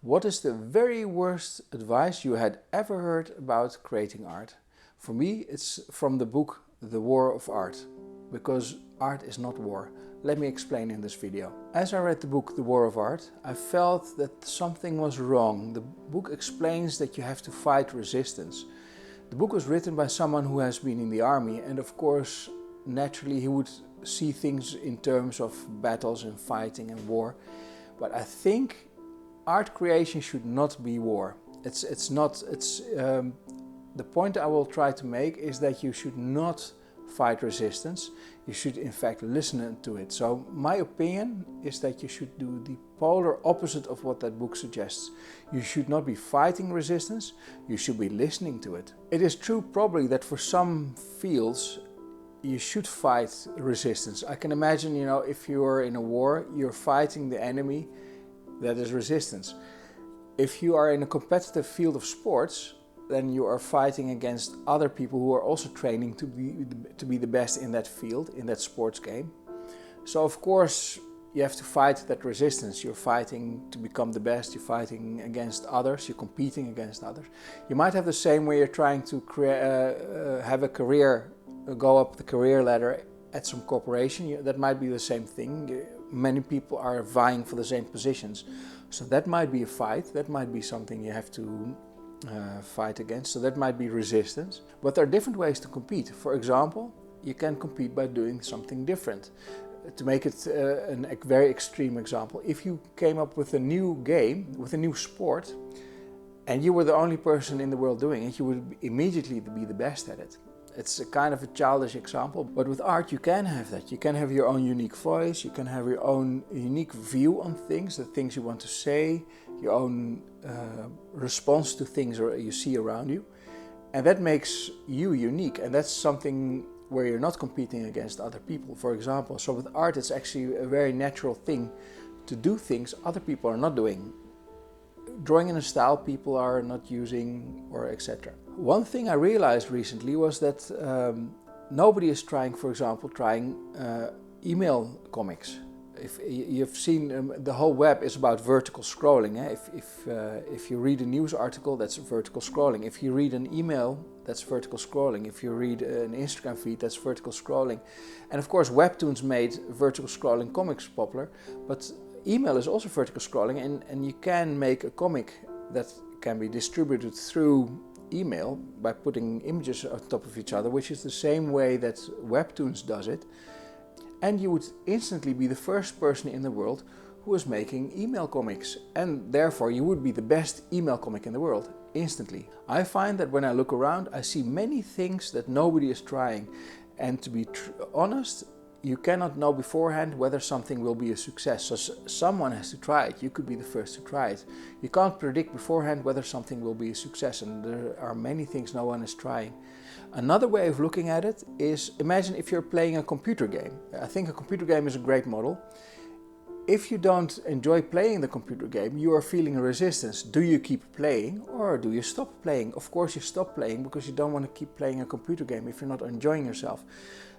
What is the very worst advice you had ever heard about creating art? For me, it's from the book The War of Art, because art is not war. Let me explain in this video. As I read the book The War of Art, I felt that something was wrong. The book explains that you have to fight resistance. The book was written by someone who has been in the army, and of course, naturally he would see things in terms of battles and fighting and war. But I think art creation should not be war. The point I will try to make is that you should not fight resistance. You should in fact listen to it. So my opinion is that you should do the polar opposite of what that book suggests. You should not be fighting resistance, you should be listening to it. It is true probably that for some fields you should fight resistance. I can imagine, if you're in a war, you're fighting the enemy. That is resistance. If you are in a competitive field of sports, then you are fighting against other people who are also training to be the best in that field, in that sports game. So of course you have to fight that resistance. You're fighting to become the best, you're fighting against others, you're competing against others. You might have the same way you're trying to have a career, go up the career ladder at some corporation. That might be the same thing. Many people are vying for the same positions. So that might be a fight, that might be something you have to fight against. So that might be resistance. But there are different ways to compete. For example, you can compete by doing something different. To make it a very extreme example, if you came up with a new game, with a new sport, and you were the only person in the world doing it, you would immediately be the best at it. It's a kind of a childish example, but with art you can have that. You can have your own unique voice, you can have your own unique view on things, the things you want to say, your own response to things you see around you. And that makes you unique, and that's something where you're not competing against other people, for example. So with art it's actually a very natural thing to do things other people are not doing. Drawing in a style people are not using, or etc. One thing I realized recently was that nobody is trying, for example, email comics. If you've seen, the whole web is about vertical scrolling. If you read a news article, that's vertical scrolling. If you read an email, that's vertical scrolling. If you read an Instagram feed, that's vertical scrolling. And of course, webtoons made vertical scrolling comics popular, but email is also vertical scrolling, and you can make a comic that can be distributed through email by putting images on top of each other, which is the same way that webtoons does it. And you would instantly be the first person in the world who is making email comics, and therefore you would be the best email comic in the world instantly. I find that when I look around, I see many things that nobody is trying, and to be honest, you cannot know beforehand whether something will be a success. So someone has to try it. You could be the first to try it. You can't predict beforehand whether something will be a success, and there are many things no one is trying. Another way of looking at it is, imagine if you're playing a computer game. I think a computer game is a great model. If you don't enjoy playing the computer game, you are feeling a resistance. Do you keep playing or do you stop playing? Of course you stop playing because you don't want to keep playing a computer game if you're not enjoying yourself.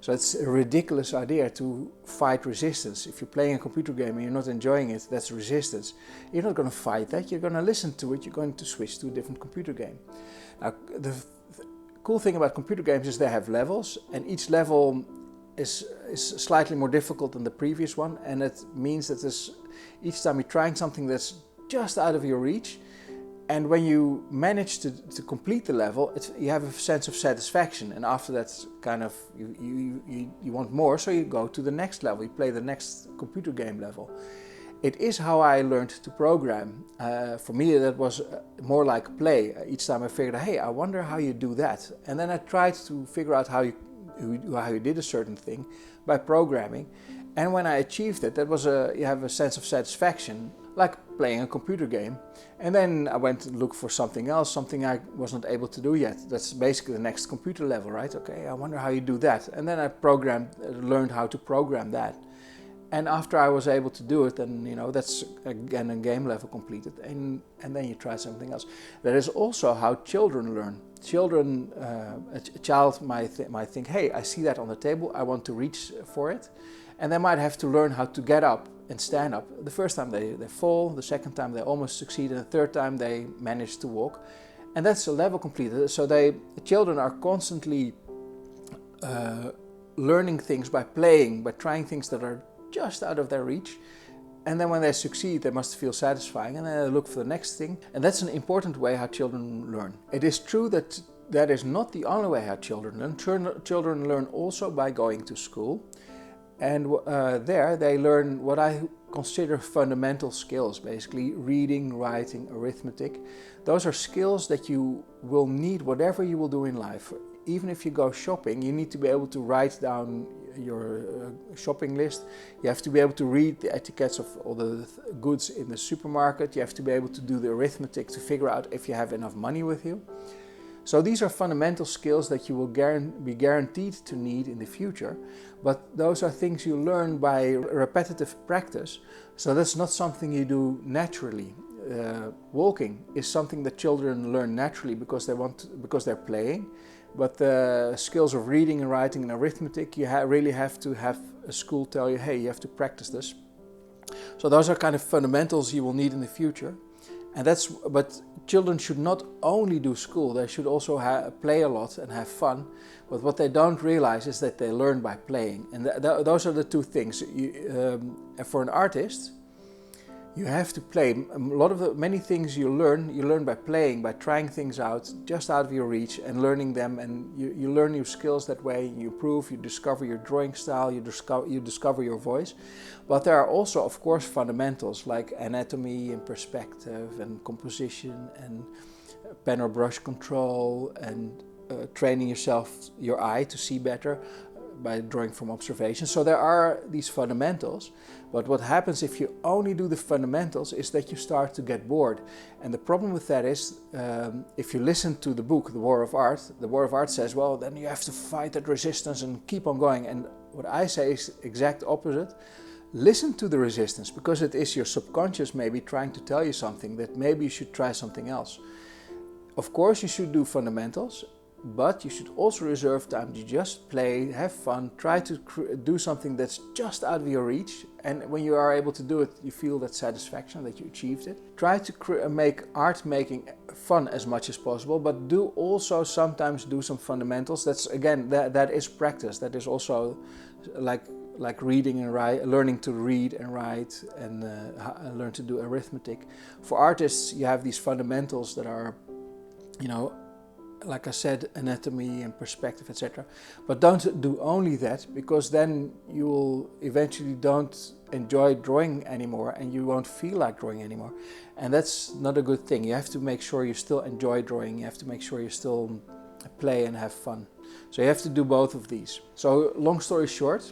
So it's a ridiculous idea to fight resistance. If you're playing a computer game and you're not enjoying it, that's resistance. You're not going to fight that, you're going to listen to it, you're going to switch to a different computer game. Now, the cool thing about computer games is they have levels, and each level is slightly more difficult than the previous one, and it means that each time you're trying something that's just out of your reach, and when you manage to complete the level, you have a sense of satisfaction, and after that kind of you want more, so you go to the next level, you play the next computer game level. It is how I learned to program. For me that was more like play. Each time I figured out, hey, I wonder how you do that, and then I tried to figure out how you did a certain thing by programming, and when I achieved it, you have a sense of satisfaction, like playing a computer game. And then I went to look for something else, something I was not able to do yet. That's basically the next computer level, right? Okay, I wonder how you do that, and then I learned how to program that. And after I was able to do it, then that's again a game level completed, and then you try something else. That is also how children learn. A child might think, hey, I see that on the table, I want to reach for it, and they might have to learn how to get up and stand up. The first time they fall, the second time they almost succeed, and the third time they manage to walk. And that's a level completed. So the children are constantly learning things by playing, by trying things that are just out of their reach. And then when they succeed, they must feel satisfying, and then they look for the next thing. And that's an important way how children learn. It is true that that is not the only way how children learn. Children learn also by going to school. And there they learn what I consider fundamental skills, basically reading, writing, arithmetic. Those are skills that you will need whatever you will do in life. Even if you go shopping, you need to be able to write down your shopping list. You have to be able to read the etiquettes of all the goods in the supermarket. You have to be able to do the arithmetic to figure out if you have enough money with you. So these are fundamental skills that you will be guaranteed to need in the future, but those are things you learn by repetitive practice. So that's not something you do naturally. Walking is something that children learn naturally because they're playing. But the skills of reading and writing and arithmetic, you really have to have a school tell you, hey, you have to practice this. So those are kind of fundamentals you will need in the future. But children should not only do school, they should also play a lot and have fun. But what they don't realize is that they learn by playing. And those are the two things. For an artist, you have to play. Many things you learn by playing, by trying things out, just out of your reach and learning them. And you learn new skills that way, you improve, you discover your drawing style, you discover your voice. But there are also, of course, fundamentals like anatomy and perspective and composition and pen or brush control and training your eye to see better by drawing from observation. So there are these fundamentals, but what happens if you only do the fundamentals is that you start to get bored. And the problem with that is, if you listen to the book, The War of Art says, well, then you have to fight that resistance and keep on going. And what I say is the exact opposite. Listen to the resistance, because it is your subconscious maybe trying to tell you something, that maybe you should try something else. Of course you should do fundamentals, but you should also reserve time to just play, have fun, try to do something that's just out of your reach. And when you are able to do it, you feel that satisfaction that you achieved it. Try to make art making fun as much as possible, but do also sometimes do some fundamentals. That's again, that is practice. That is also like reading and learning to read and write and learn to do arithmetic. For artists, you have these fundamentals that are, like I said, anatomy and perspective, etc. But don't do only that, because then you will eventually don't enjoy drawing anymore and you won't feel like drawing anymore. And that's not a good thing. You have to make sure you still enjoy drawing. You have to make sure you still play and have fun. So you have to do both of these. So long story short,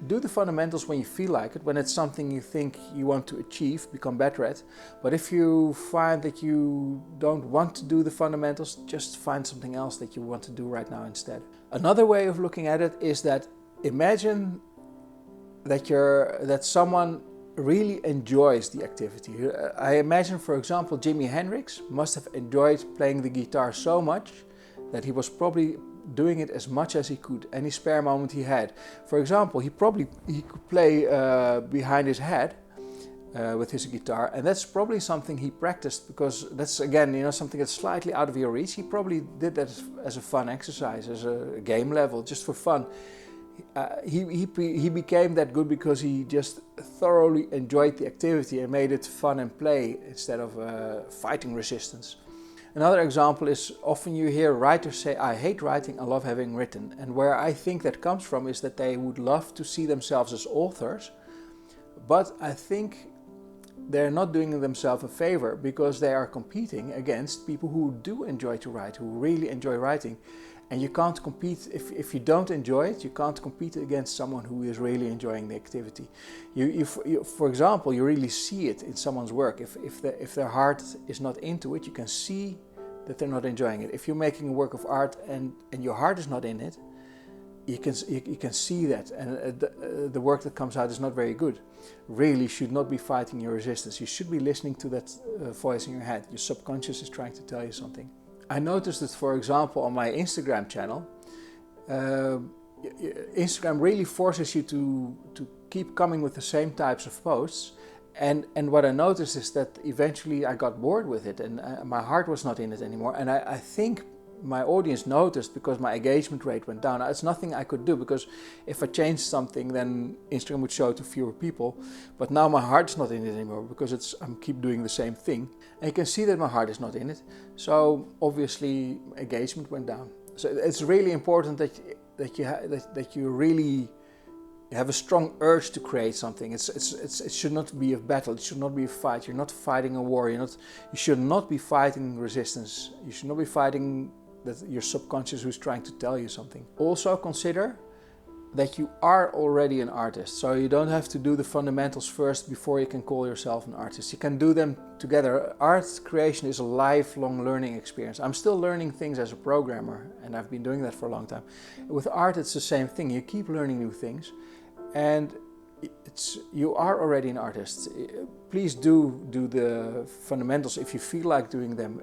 do the fundamentals when you feel like it, when it's something you think you want to achieve, become better at. But if you find that you don't want to do the fundamentals, just find something else that you want to do right now instead. Another way of looking at it is that imagine that someone really enjoys the activity. I imagine, for example, Jimi Hendrix must have enjoyed playing the guitar so much that he was probably doing it as much as he could, any spare moment he had. For example, he could play behind his head with his guitar, and that's probably something he practiced, because that's again, something that's slightly out of your reach. He probably did that as a fun exercise, as a game level, just for fun. He became that good because he just thoroughly enjoyed the activity and made it fun and play instead of fighting resistance. Another example is, often you hear writers say, I hate writing, I love having written. And where I think that comes from is that they would love to see themselves as authors, but I think they're not doing themselves a favor, because they are competing against people who do enjoy to write, who really enjoy writing. And you can't compete, if you don't enjoy it, you can't compete against someone who is really enjoying the activity. For example, you really see it in someone's work. If their heart is not into it, you can see that they're not enjoying it. If you're making a work of art and your heart is not in it, you can see that, and the work that comes out is not very good. Really, you should not be fighting your resistance. You should be listening to that voice in your head. Your subconscious is trying to tell you something. I noticed that, for example, on my Instagram channel, Instagram really forces you to keep coming with the same types of posts. And what I noticed is that eventually I got bored with it, and my heart was not in it anymore. And I think my audience noticed, because my engagement rate went down. It's nothing I could do, because if I changed something, then Instagram would show to fewer people. But now my heart's not in it anymore, because I keep doing the same thing. And you can see that my heart is not in it. So obviously engagement went down. So it's really important that you really have a strong urge to create something. It should not be a battle. It should not be a fight. You're not fighting a war. You should not be fighting resistance. You should not be fighting your subconscious who's trying to tell you something. Also consider that you are already an artist. So you don't have to do the fundamentals first before you can call yourself an artist. You can do them together. Art creation is a lifelong learning experience. I'm still learning things as a programmer, and I've been doing that for a long time. With art, it's the same thing. You keep learning new things, and you are already an artist. Please do the fundamentals if you feel like doing them.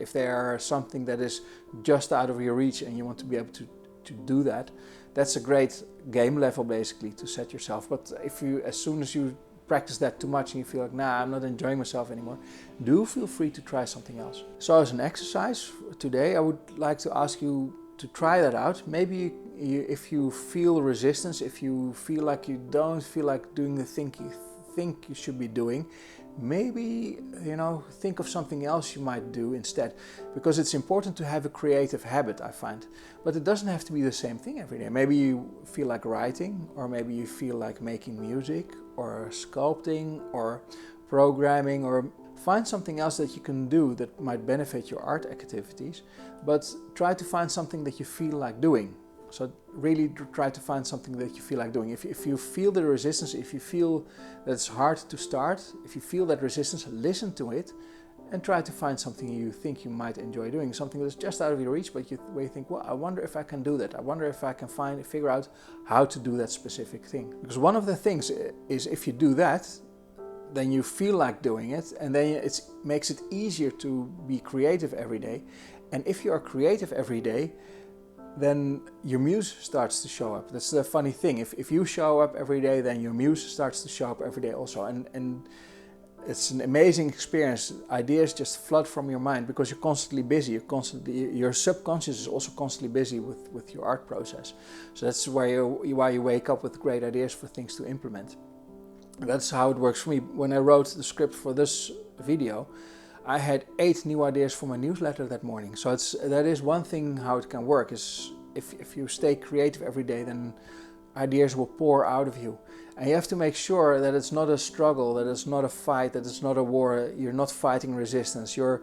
If they are something that is just out of your reach and you want to be able to do that, that's a great game level basically to set yourself. But as soon as you practice that too much and you feel like, nah, I'm not enjoying myself anymore, do feel free to try something else. So as an exercise today, I would like to ask you to try that out. Maybe if you feel resistance, if you feel like you don't feel like doing the thing you think you should be doing, maybe think of something else you might do instead, because it's important to have a creative habit, I find. But it doesn't have to be the same thing every day. Maybe you feel like writing, or maybe you feel like making music or sculpting or programming, or find something else that you can do that might benefit your art activities, but try to find something that you feel like doing. So really try to find something that you feel like doing. If you feel the resistance, if you feel that it's hard to start, if you feel that resistance, listen to it and try to find something you think you might enjoy doing, something that's just out of your reach, but where you think, well, I wonder if I can do that. I wonder if I can figure out how to do that specific thing. Because one of the things is, if you do that, then you feel like doing it, and then it makes it easier to be creative every day. And if you are creative every day, then your muse starts to show up. That's the funny thing. If you show up every day, then your muse starts to show up every day also. And it's an amazing experience. Ideas just flood from your mind because you're constantly busy. Your subconscious is also constantly busy with your art process. So that's why you wake up with great ideas for things to implement. That's how it works for me. When I wrote the script for this video, I had 8 new ideas for my newsletter that morning. So that is one thing how it can work, is if you stay creative every day, then ideas will pour out of you. And you have to make sure that it's not a struggle, that it's not a fight, that it's not a war. You're not fighting resistance. You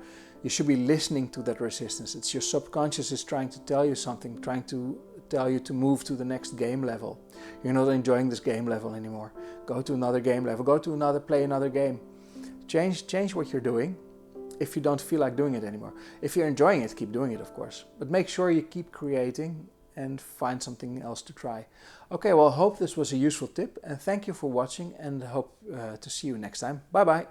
should be listening to that resistance. It's your subconscious is trying to tell you something, trying to tell you to move to the next game level. You're not enjoying this game level anymore. Go to another game level. Play another game. Change what you're doing. If you don't feel like doing it anymore. If you're enjoying it, keep doing it, of course. But make sure you keep creating and find something else to try. Okay, well, I hope this was a useful tip, and thank you for watching, and hope to see you next time. Bye bye.